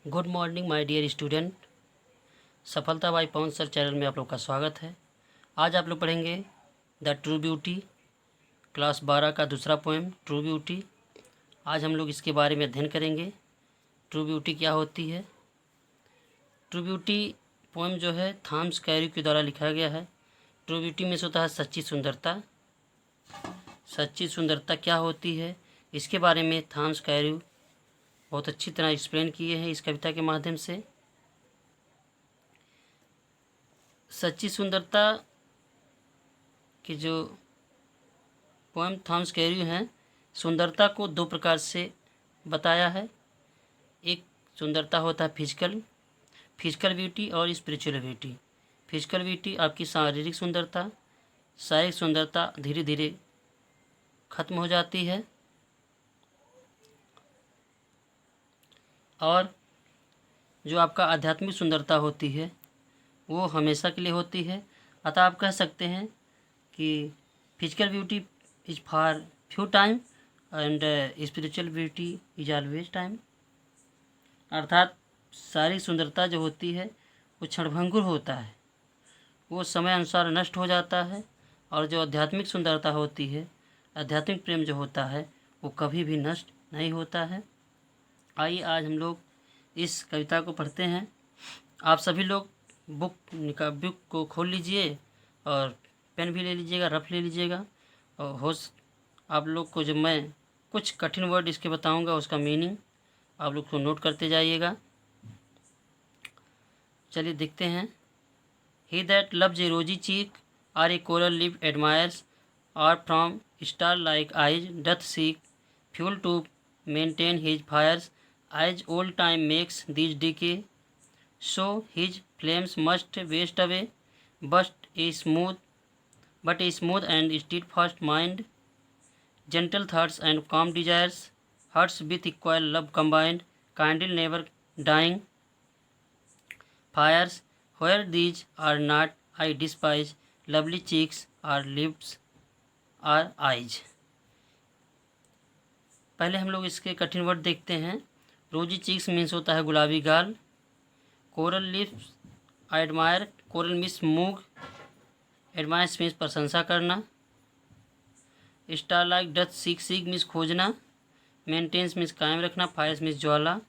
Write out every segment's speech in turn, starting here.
Good morning my dear student. Safalta by Pawan sir channel में आप लोग का स्वागत है। आज आप लोग पढ़ेंगे द ट्रू ब्यूटी, क्लास 12 का दूसरा पोएम ट्रू ब्यूटी। आज हम लोग इसके बारे में अध्ययन करेंगे। ट्रू ब्यूटी क्या होती है। ट्रू ब्यूटी पोएम जो है थॉमस कैरी के द्वारा लिखा गया है। ट्रू ब्यूटी में से होता है सच्ची सुंदरता। सच्ची सुंदरता क्या होती है, इसके बारे में थॉमस कैरी बहुत अच्छी तरह एक्सप्लेन किए हैं इस कविता के माध्यम से। सच्ची सुंदरता की जो पोएम थॉमस कैरी हैं, सुंदरता को दो प्रकार से बताया है। एक सुंदरता होता है फिजिकल ब्यूटी और स्पिरिचुअल ब्यूटी। फिजिकल ब्यूटी आपकी शारीरिक सुंदरता। शारीरिक सुंदरता धीरे धीरे खत्म हो जाती है और जो आपका आध्यात्मिक सुंदरता होती है वो हमेशा के लिए होती है। अतः आप कह सकते हैं कि physical beauty is for few time and spiritual beauty is always time. अर्थात सारी सुंदरता जो होती है वो क्षणभंगुर होता है, वो समय अनुसार नष्ट हो जाता है। और जो आध्यात्मिक सुंदरता होती है, आध्यात्मिक प्रेम जो होता है वो कभी भी नष्ट नहीं होता है। आइए आज हम लोग इस कविता को पढ़ते हैं। आप सभी लोग बुक को खोल लीजिए और पेन भी ले लीजिएगा, रफ ले लीजिएगा। और आप लोग को जब मैं कुछ कठिन वर्ड इसके बताऊंगा उसका मीनिंग आप लोग को नोट करते जाइएगा। चलिए देखते हैं। ही that loves a rosy cheek or a coral lip admires or from star like eyes doth seek fuel to maintain his fires as old time makes these decay, so his flames must waste away. But a smooth and steadfast mind, gentle thoughts and calm desires, hearts with equal love combined, kindle never dying fires. Where these are not, I despise lovely cheeks or lips or eyes. पहले हम लोग इसके कठिन word देखते हैं। रोजी cheeks means होता है गुलाबी गाल। Coral lips admire, coral means मूग, एडमायर्स मीन्स प्रशंसा करना। Star like doth seek, seek means खोजना। मेंटेन्स मीन्स कायम रखना। फायर्स मीन्स ज्वाला।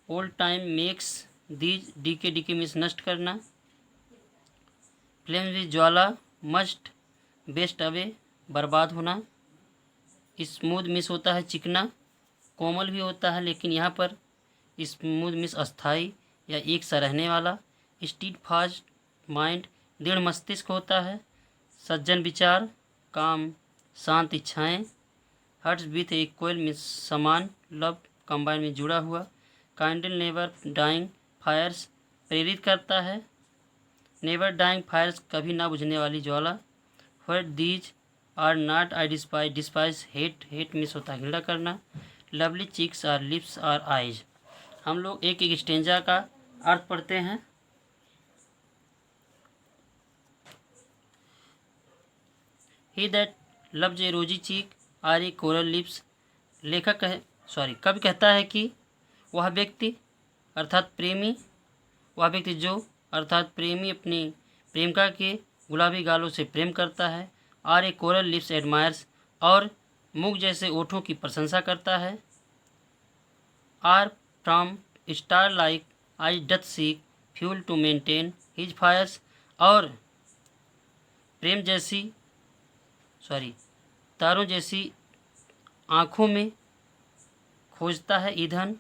Old time makes these, decay, decay means नष्ट करना। फ्लेम्स मीन्स ज्वाला। मस्ट बेस्ट अवे, बर्बाद होना। स्मूथ मीन्स होता है चिकना। कोमल भी होता है लेकिन यहाँ पर स्मूथ मीन्स अस्थाई या एक सा रहने वाला। स्टीड फास्ट माइंड, दृढ़ मस्तिष्क होता है। सज्जन विचार, काम, शांत इच्छाएं। हर्ट्स विथ इक्वल मीन्स समान, लव कंबाइन में जुड़ा हुआ। काइंडल नेवर डाइंग फायर्स, प्रेरित करता है। नेवर डाइंग फायर्स, कभी ना बुझने वाली ज्वाला। What these are not, I despise, despise hate, hate means होता है घृणा करना। Lovely cheeks are lips are eyes. हम लोग एक एक स्टेंजा का अर्थ पढ़ते हैं। ही that loves a rosy cheek or a coral lips, लेखक है कवि कहता है कि वह व्यक्ति अर्थात प्रेमी, वह व्यक्ति जो अर्थात प्रेमी अपनी प्रेमिका के गुलाबी गालों से प्रेम करता है। Or a coral lips admires, और मूग जैसे ओठों की प्रशंसा करता है। Or from star like eyes doth seek fuel to maintain his fires, और प्रेम जैसी तारों जैसी आँखों में खोजता है ईंधन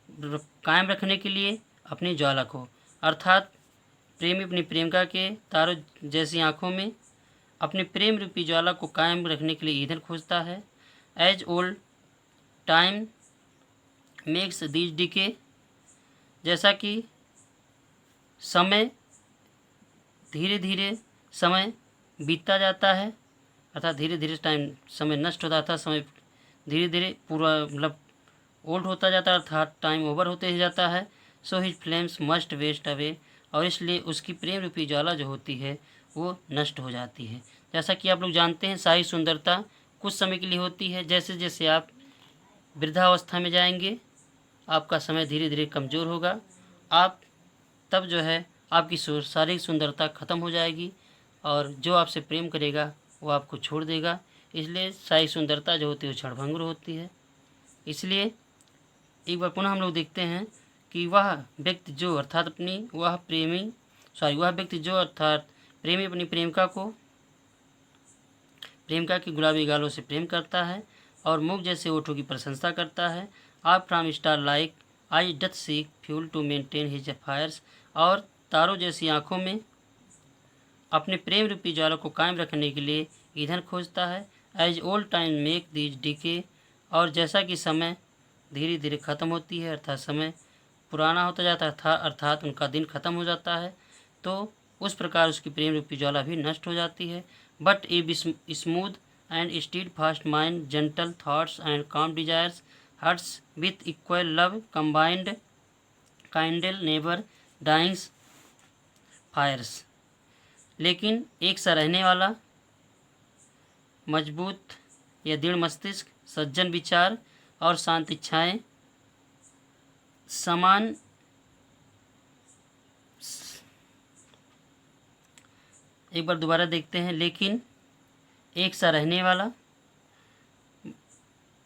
कायम रखने के लिए अपनी ज्वाला को। अर्थात प्रेमी अपनी प्रेमिका के तारों जैसी आँखों में अपने प्रेम रूपी ज्वाला को कायम रखने के लिए ईंधन खोजता है। As old time makes these decay, जैसा कि समय धीरे धीरे समय बीतता जाता है, अर्थात धीरे धीरे समय नष्ट होता था, समय धीरे धीरे पूरा मतलब ओल्ड होता जाता है, अर्थात टाइम ओवर होते ही जाता है। So his flames must waste away, और इसलिए उसकी प्रेम रूपी ज्वाला जो होती है वो नष्ट हो जाती है। जैसा कि आप लोग जानते हैं सारी सुंदरता कुछ समय के लिए होती है। जैसे जैसे आप वृद्धावस्था में जाएंगे आपका समय धीरे धीरे कमज़ोर होगा। आप तब जो है आपकी शारीरिक सुंदरता ख़त्म हो जाएगी और जो आपसे प्रेम करेगा वो आपको छोड़ देगा। इसलिए शारीरिक सुंदरता जो होती है वो क्षणभंगुर होती है। इसलिए एक बार पुनः हम लोग देखते हैं कि वह व्यक्ति जो अर्थात प्रेमी अपनी प्रेमिका की गुलाबी गालों से प्रेम करता है और मुख जैसे ओठों की प्रशंसा करता है। आप from star like eyes doth seek fuel to maintain his fires, और तारों जैसी आँखों में अपने प्रेम रूपी ज्वाला को कायम रखने के लिए ईंधन खोजता है। As old time make these decay, और जैसा कि समय धीरे धीरे ख़त्म होती है अर्थात समय पुराना होता जाता था अर्थात उनका दिन ख़त्म हो जाता है, तो उस प्रकार उसकी प्रेम रूपी ज्वाला भी नष्ट हो जाती है। But a smooth and steadfast mind, gentle thoughts and calm desires, hearts with equal love combined, kindle never dying fires. लेकिन एक सा रहने वाला, मजबूत या दृढ़ मस्तिष्क, सज्जन विचार और शांत इच्छाएं समान एक बार दोबारा देखते हैं। लेकिन एक सा रहने वाला,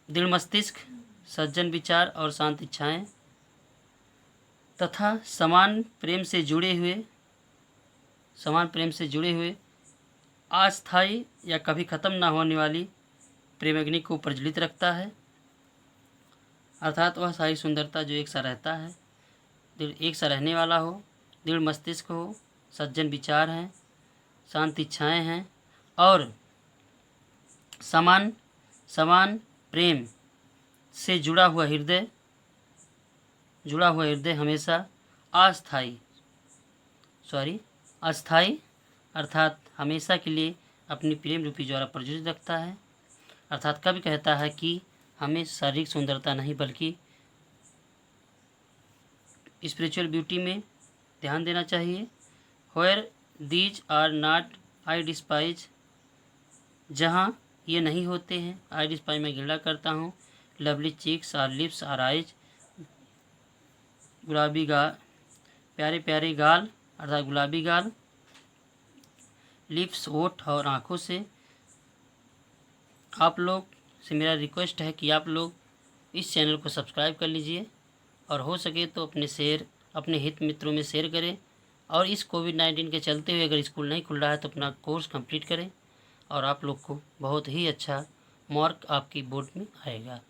दृढ़ मस्तिष्क, सज्जन विचार और शांत इच्छाएं तथा समान प्रेम से जुड़े हुए अस्थायी या कभी ख़त्म ना होने वाली प्रेम अग्नि को प्रज्वलित रखता है। अर्थात वह सारी सुंदरता जो एक सा रहता है, एक सा रहने वाला हो, दृढ़ मस्तिष्क हो, सज्जन विचार हैं, शांत इच्छाएं हैं और समान प्रेम से जुड़ा हुआ हृदय हमेशा अस्थाई अर्थात हमेशा के लिए अपनी प्रेम रूपी ज्वाला प्रज्वलित रखता है। अर्थात कवि कहता है कि हमें शारीरिक सुंदरता नहीं बल्कि स्पिरिचुअल ब्यूटी में ध्यान देना चाहिए। Where these are not I despise, जहाँ ये नहीं होते हैं, आई डिस्पाइज मैं घृणा करता हूँ। Lovely cheeks are lips are eyes, गुलाबी प्यारे प्यारे गाल अर्थात गुलाबी गाल, लिप्स ओठ और आँखों से। आप लोग से मेरा रिक्वेस्ट है कि आप लोग इस चैनल को सब्सक्राइब कर लीजिए और हो सके तो अपने हित मित्रों में शेयर करें। और इस कोविड-19 के चलते हुए अगर स्कूल नहीं खुल रहा है तो अपना कोर्स कंप्लीट करें और आप लोग को बहुत ही अच्छा मार्क आपकी बोर्ड में आएगा।